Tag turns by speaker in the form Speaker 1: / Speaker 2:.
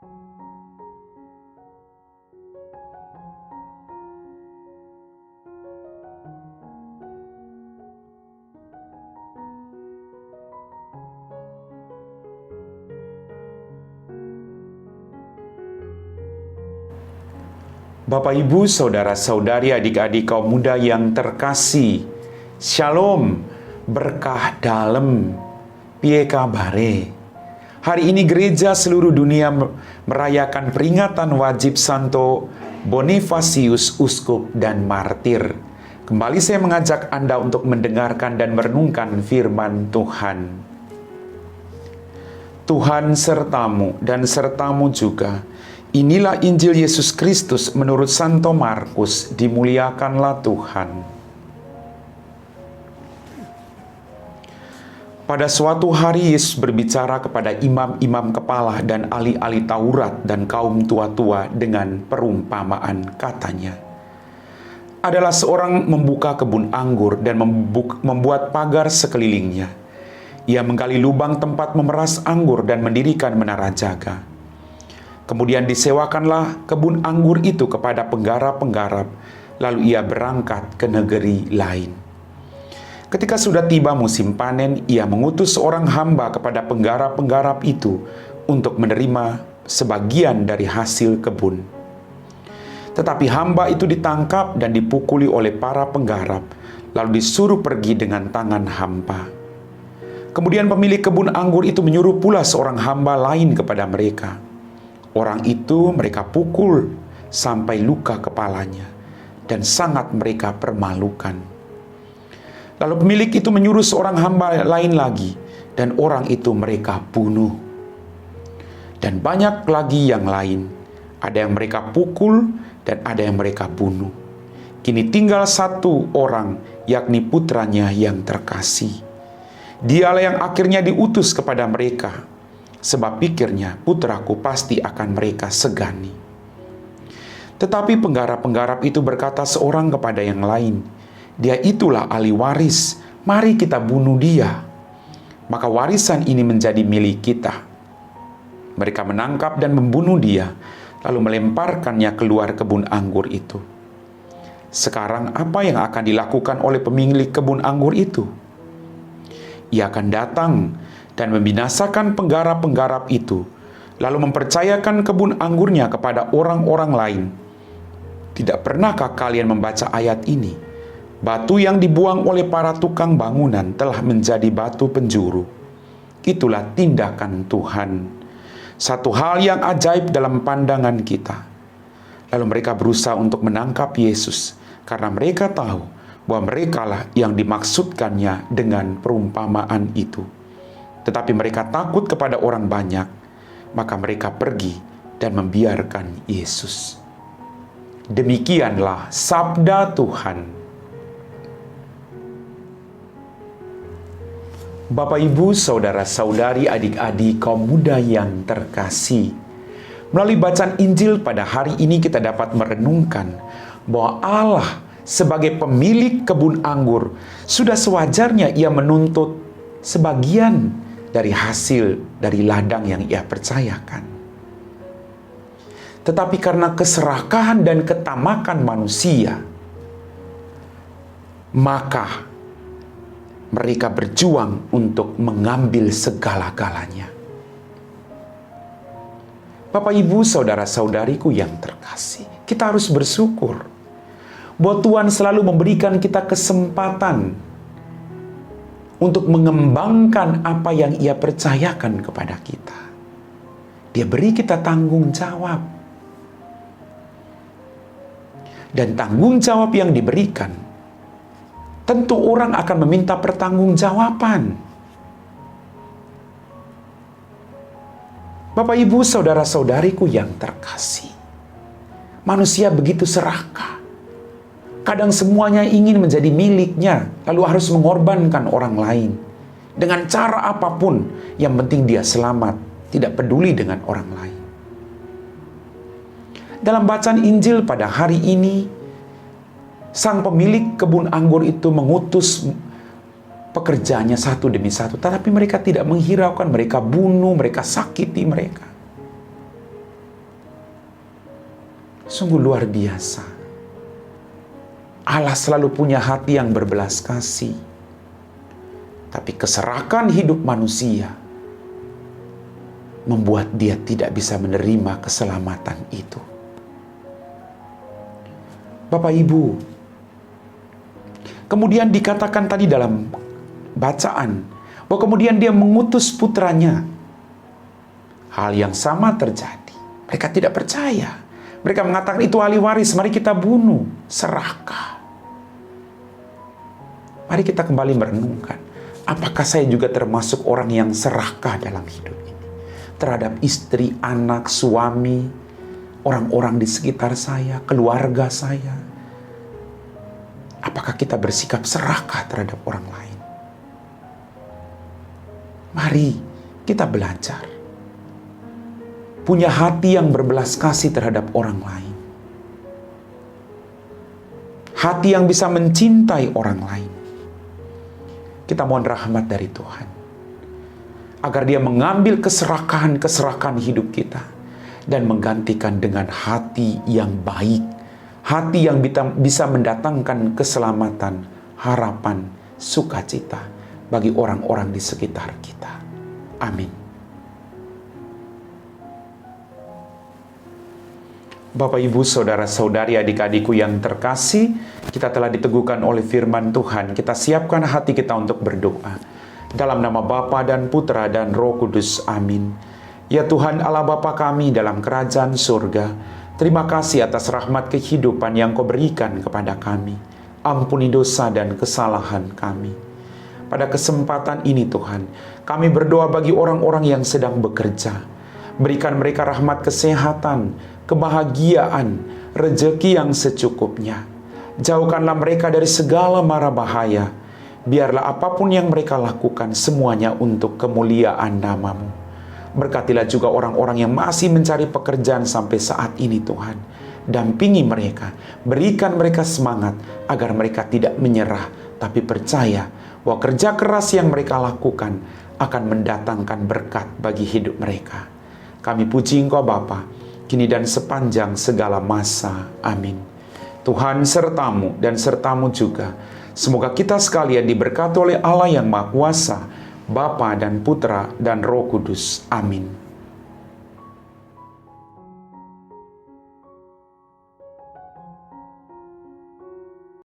Speaker 1: Bapak, Ibu, Saudara-saudari, adik-adik kaum muda yang terkasih, Shalom, berkah dalem, piye kabare. Hari ini gereja seluruh dunia merayakan peringatan wajib Santo Bonifasius, uskup dan martir. Kembali saya mengajak Anda untuk mendengarkan dan merenungkan firman Tuhan. Tuhan sertamu dan sertamu juga. Inilah Injil Yesus Kristus menurut Santo Markus, dimuliakanlah Tuhan. Pada suatu hari Yesus berbicara kepada imam-imam kepala dan ahli-ahli Taurat dan kaum tua-tua dengan perumpamaan, katanya, adalah seorang membuka kebun anggur dan membuat pagar sekelilingnya. Ia menggali lubang tempat memeras anggur dan mendirikan menara jaga. Kemudian disewakanlah kebun anggur itu kepada penggarap-penggarap, lalu ia berangkat ke negeri lain. Ketika sudah tiba musim panen, ia mengutus seorang hamba kepada penggarap-penggarap itu untuk menerima sebagian dari hasil kebun. Tetapi hamba itu ditangkap dan dipukuli oleh para penggarap, lalu disuruh pergi dengan tangan hampa. Kemudian pemilik kebun anggur itu menyuruh pula seorang hamba lain kepada mereka. Orang itu mereka pukul sampai luka kepalanya dan sangat mereka permalukan. Lalu pemilik itu menyuruh seorang hamba lain lagi dan orang itu mereka bunuh. Dan banyak lagi yang lain, ada yang mereka pukul dan ada yang mereka bunuh. Kini tinggal satu orang, yakni putranya yang terkasih. Dialah yang akhirnya diutus kepada mereka. Sebab pikirnya, putraku pasti akan mereka segani. Tetapi penggarap-penggarap itu berkata seorang kepada yang lain, dia itulah ahli waris, mari kita bunuh dia. Maka warisan ini menjadi milik kita. Mereka menangkap dan membunuh dia, lalu melemparkannya keluar kebun anggur itu. Sekarang apa yang akan dilakukan oleh pemilik kebun anggur itu? Ia akan datang dan membinasakan penggarap-penggarap itu, lalu mempercayakan kebun anggurnya kepada orang-orang lain. Tidak pernahkah kalian membaca ayat ini? Batu yang dibuang oleh para tukang bangunan telah menjadi batu penjuru. Itulah tindakan Tuhan. Satu hal yang ajaib dalam pandangan kita. Lalu mereka berusaha untuk menangkap Yesus, karena mereka tahu bahwa merekalah yang dimaksudkannya dengan perumpamaan itu. Tetapi mereka takut kepada orang banyak, maka mereka pergi dan membiarkan Yesus. Demikianlah sabda Tuhan. Bapak, Ibu, Saudara-saudari, adik-adik kaum muda yang terkasih, melalui bacaan Injil pada hari ini kita dapat merenungkan bahwa Allah sebagai pemilik kebun anggur sudah sewajarnya ia menuntut sebagian dari hasil dari ladang yang ia percayakan. Tetapi karena keserakahan dan ketamakan manusia, maka mereka berjuang untuk mengambil segala-galanya. Bapak, Ibu, Saudara-saudariku yang terkasih, kita harus bersyukur bahwa Tuhan selalu memberikan kita kesempatan untuk mengembangkan apa yang ia percayakan kepada kita. Dia beri kita tanggung jawab. Dan tanggung jawab yang diberikan, tentu orang akan meminta pertanggungjawaban. Bapak, Ibu, Saudara-saudariku yang terkasih, manusia begitu serakah. Kadang semuanya ingin menjadi miliknya, lalu harus mengorbankan orang lain. Dengan cara apapun, yang penting dia selamat, tidak peduli dengan orang lain. Dalam bacaan Injil pada hari ini, sang pemilik kebun anggur itu mengutus pekerjaannya satu demi satu, tetapi mereka tidak menghiraukan, mereka bunuh, mereka sakiti mereka. Sungguh luar biasa. Allah selalu punya hati yang berbelas kasih. Tapi keserakan hidup manusia membuat dia tidak bisa menerima keselamatan itu. Bapak Ibu, kemudian dikatakan tadi dalam bacaan, bahwa kemudian dia mengutus putranya. Hal yang sama terjadi. Mereka tidak percaya. Mereka mengatakan itu ahli waris, mari kita bunuh, serahkan. Mari kita kembali merenungkan, apakah saya juga termasuk orang yang serakah dalam hidup ini? Terhadap istri, anak, suami, orang-orang di sekitar saya, keluarga saya. Apakah kita bersikap serakah terhadap orang lain? Mari kita belajar. Punya hati yang berbelas kasih terhadap orang lain. Hati yang bisa mencintai orang lain. Kita mohon rahmat dari Tuhan, agar Dia mengambil keserakahan hidup kita dan menggantikan dengan hati yang baik, hati yang bisa mendatangkan keselamatan, harapan, sukacita bagi orang-orang di sekitar kita. Amin. Bapak, Ibu, Saudara-saudari, adik-adikku yang terkasih, kita telah diteguhkan oleh firman Tuhan. Kita siapkan hati kita untuk berdoa. Dalam nama Bapa dan Putra dan Roh Kudus. Amin. Ya Tuhan Allah Bapa kami dalam kerajaan surga, terima kasih atas rahmat kehidupan yang Kau berikan kepada kami. Ampuni dosa dan kesalahan kami. Pada kesempatan ini Tuhan, kami berdoa bagi orang-orang yang sedang bekerja. Berikan mereka rahmat kesehatan, kebahagiaan, rejeki yang secukupnya. Jauhkanlah mereka dari segala mara bahaya. Biarlah apapun yang mereka lakukan semuanya untuk kemuliaan nama-Mu. Berkatilah juga orang-orang yang masih mencari pekerjaan sampai saat ini Tuhan. Dampingi mereka, berikan mereka semangat agar mereka tidak menyerah, tapi percaya bahwa kerja keras yang mereka lakukan akan mendatangkan berkat bagi hidup mereka. Kami puji Engkau Bapa, kini dan sepanjang segala masa. Amin. Tuhan sertamu dan sertamu juga. Semoga kita sekalian diberkati oleh Allah yang Maha Kuasa, Bapa dan Putra dan Roh Kudus. Amin.